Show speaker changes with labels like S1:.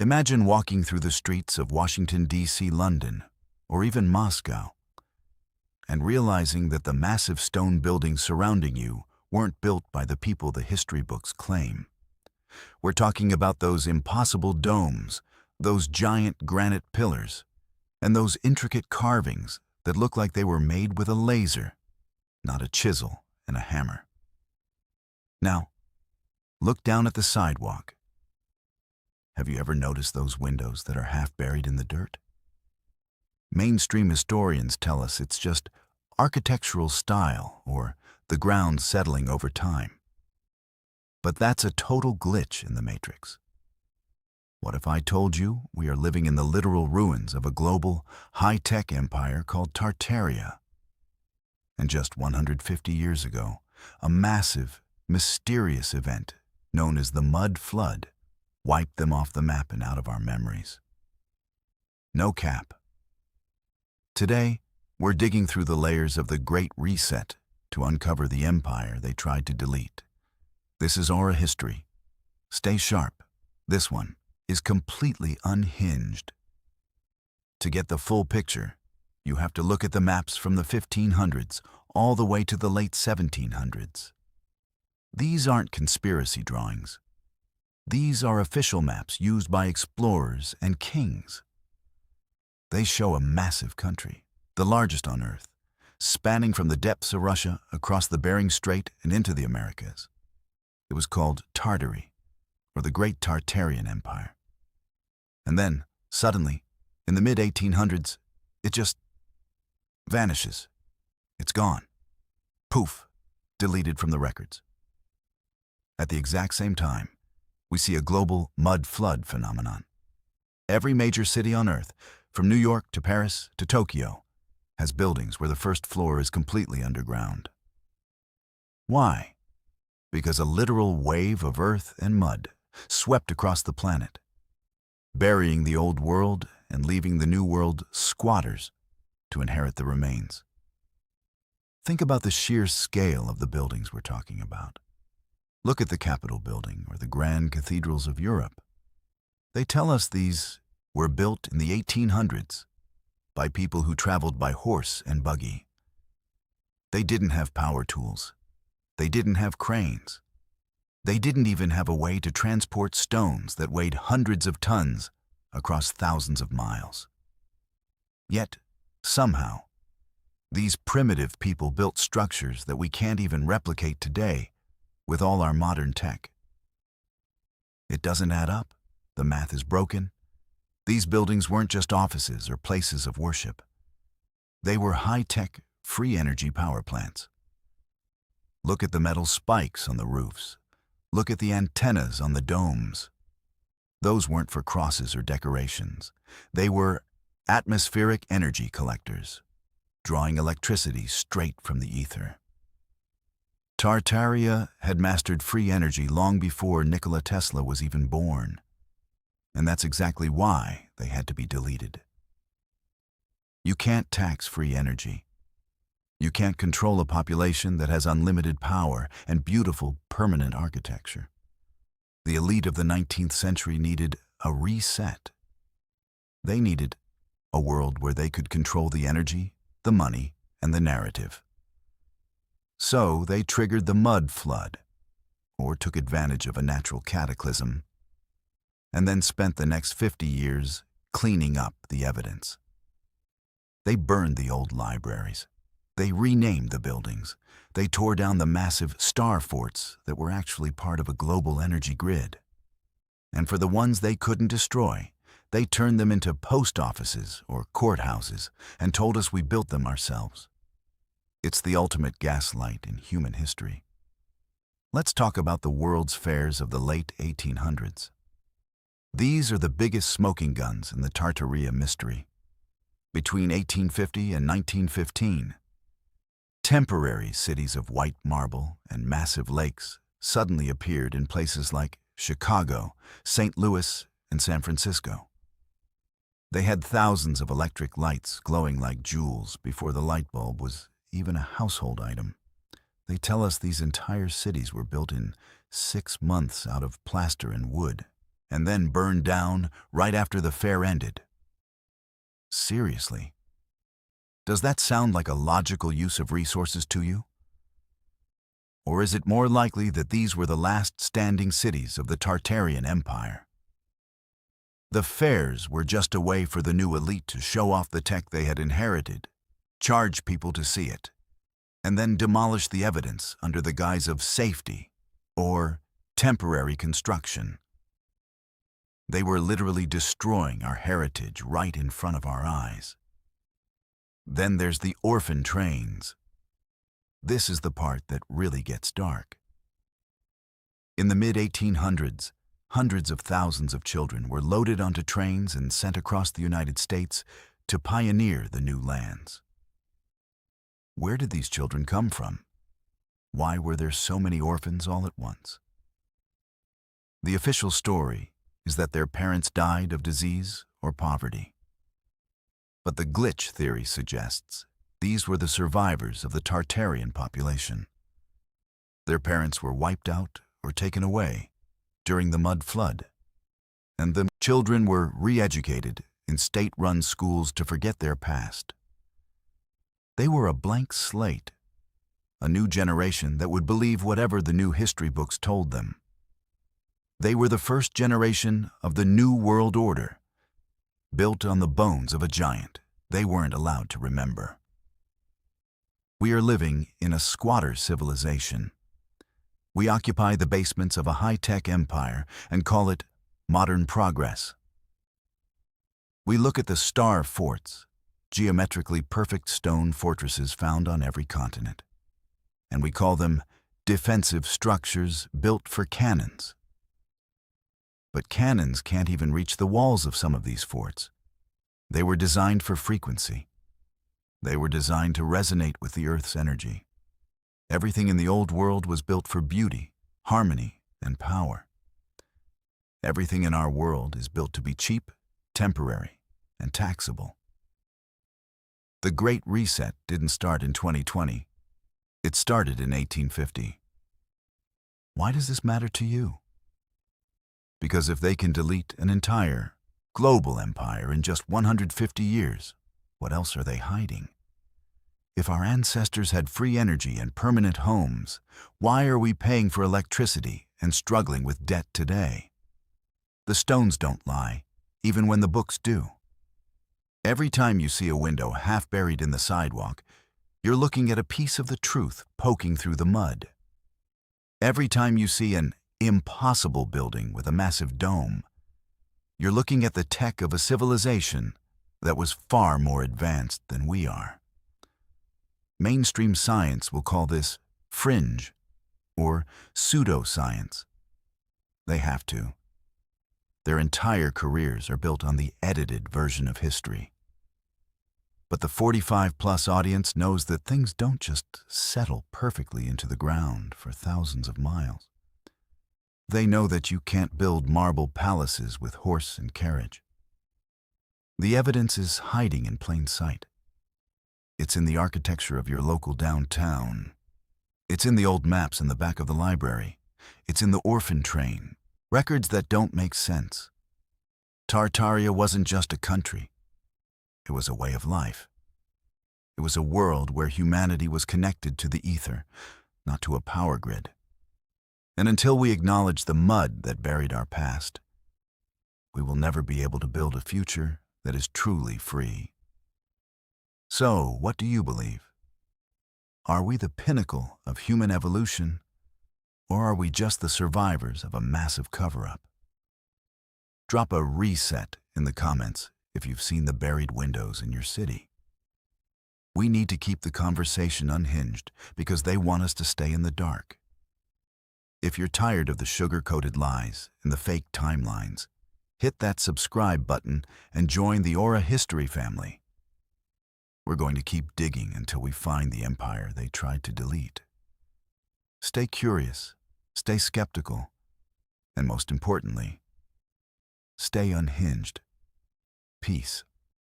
S1: Imagine walking through the streets of Washington, D.C., London, or even Moscow, and realizing that the massive stone buildings surrounding you weren't built by the people the history books claim. We're talking about those impossible domes, those giant granite pillars, and those intricate carvings that look like they were made with a laser, not a chisel and a hammer. Now, look down at the sidewalk. Have you ever noticed those windows that are half buried in the dirt? Mainstream historians tell us it's just architectural style or the ground settling over time. But that's a total glitch in the matrix. What if I told you we are living in the literal ruins of a global, high-tech empire called Tartaria? And just 150 years ago, a massive, mysterious event known as the Mud Flood wiped them off the map and out of our memories. No cap. Today, we're digging through the layers of the Great Reset to uncover the empire they tried to delete. This is Aura History. Stay sharp. This one is completely unhinged. To get the full picture, you have to look at the maps from the 1500s all the way to the late 1700s. These aren't conspiracy drawings. These are official maps used by explorers and kings. They show a massive country, the largest on Earth, spanning from the depths of Russia across the Bering Strait and into the Americas. It was called Tartary, or the Great Tartarian Empire. And then, suddenly, in the mid-1800s, it just vanishes. It's gone. Poof, deleted from the records. At the exact same time, we see a global mud flood phenomenon. Every major city on Earth, from New York to Paris to Tokyo, has buildings where the first floor is completely underground. Why? Because a literal wave of earth and mud swept across the planet, burying the old world and leaving the new world squatters to inherit the remains. Think about the sheer scale of the buildings we're talking about. Look at the Capitol building or the grand cathedrals of Europe. They tell us these were built in the 1800s by people who traveled by horse and buggy. They didn't have power tools. They didn't have cranes. They didn't even have a way to transport stones that weighed hundreds of tons across thousands of miles. Yet, somehow, these primitive people built structures that we can't even replicate today with all our modern tech. It doesn't add up. The math is broken. These buildings weren't just offices or places of worship. They were high-tech, free-energy power plants. Look at the metal spikes on the roofs. Look at the antennas on the domes. Those weren't for crosses or decorations. They were atmospheric energy collectors, drawing electricity straight from the ether. Tartaria had mastered free energy long before Nikola Tesla was even born. And that's exactly why they had to be deleted. You can't tax free energy. You can't control a population that has unlimited power and beautiful, permanent architecture. The elite of the 19th century needed a reset. They needed a world where they could control the energy, the money, and the narrative. So they triggered the mud flood, or took advantage of a natural cataclysm, and then spent the next 50 years cleaning up the evidence. They burned the old libraries. They renamed the buildings. They tore down the massive star forts that were actually part of a global energy grid. And for the ones they couldn't destroy, they turned them into post offices or courthouses and told us we built them ourselves. It's the ultimate gaslight in human history. Let's talk about the World's Fairs of the late 1800s. These are the biggest smoking guns in the Tartaria mystery. Between 1850 and 1915, temporary cities of white marble and massive lakes suddenly appeared in places like Chicago, St. Louis, and San Francisco. They had thousands of electric lights glowing like jewels before the light bulb was even a household item. They tell us these entire cities were built in 6 months out of plaster and wood. and then burned down right after the fair ended. Seriously, does that sound like a logical use of resources to you? Or is it more likely that these were the last standing cities of the Tartarian Empire? The fairs were just a way for the new elite to show off the tech they had inherited, charge people to see it, and then demolish the evidence under the guise of safety or temporary construction. They were literally destroying our heritage right in front of our eyes. Then there's the Orphan Trains. This is the part that really gets dark. In the mid-1800s, hundreds of thousands of children were loaded onto trains and sent across the United States to pioneer the new lands. Where did these children come from? Why were there so many orphans all at once? The official story is that their parents died of disease or poverty. But the glitch theory suggests these were the survivors of the Tartarian population. Their parents were wiped out or taken away during the mud flood, and the children were re-educated in state-run schools to forget their past. They were a blank slate, a new generation that would believe whatever the new history books told them. They were the first generation of the New World Order, built on the bones of a giant they weren't allowed to remember. We are living in a squatter civilization. We occupy the basements of a high-tech empire and call it modern progress. We look at the star forts, geometrically perfect stone fortresses found on every continent, and we call them defensive structures built for cannons. But cannons can't even reach the walls of some of these forts. They were designed for frequency. They were designed to resonate with the Earth's energy. Everything in the old world was built for beauty, harmony, and power. Everything in our world is built to be cheap, temporary, and taxable. The Great Reset didn't start in 2020. It started in 1850. Why does this matter to you? Because if they can delete an entire global empire in just 150 years, what else are they hiding? If our ancestors had free energy and permanent homes, why are we paying for electricity and struggling with debt today? The stones don't lie, even when the books do. Every time you see a window half buried in the sidewalk, you're looking at a piece of the truth poking through the mud. Every time you see an impossible building with a massive dome, you're looking at the tech of a civilization that was far more advanced than we are. Mainstream science will call this fringe or pseudoscience. They have to. Their entire careers are built on the edited version of history. But the 45-plus audience knows that things don't just settle perfectly into the ground for thousands of miles. They know that you can't build marble palaces with horse and carriage. The evidence is hiding in plain sight. It's in the architecture of your local downtown. It's in the old maps in the back of the library. It's in the Orphan Train, records that don't make sense. Tartaria wasn't just a country. It was a way of life. It was a world where humanity was connected to the ether, not to a power grid. And until we acknowledge the mud that buried our past, we will never be able to build a future that is truly free. So, what do you believe? Are we the pinnacle of human evolution, or are we just the survivors of a massive cover-up? Drop a reset in the comments if you've seen the buried windows in your city. We need to keep the conversation unhinged because they want us to stay in the dark. If you're tired of the sugar-coated lies and the fake timelines, hit that subscribe button and join the Aura History family. We're going to keep digging until we find the empire they tried to delete. Stay curious, stay skeptical, and most importantly, stay unhinged. Peace.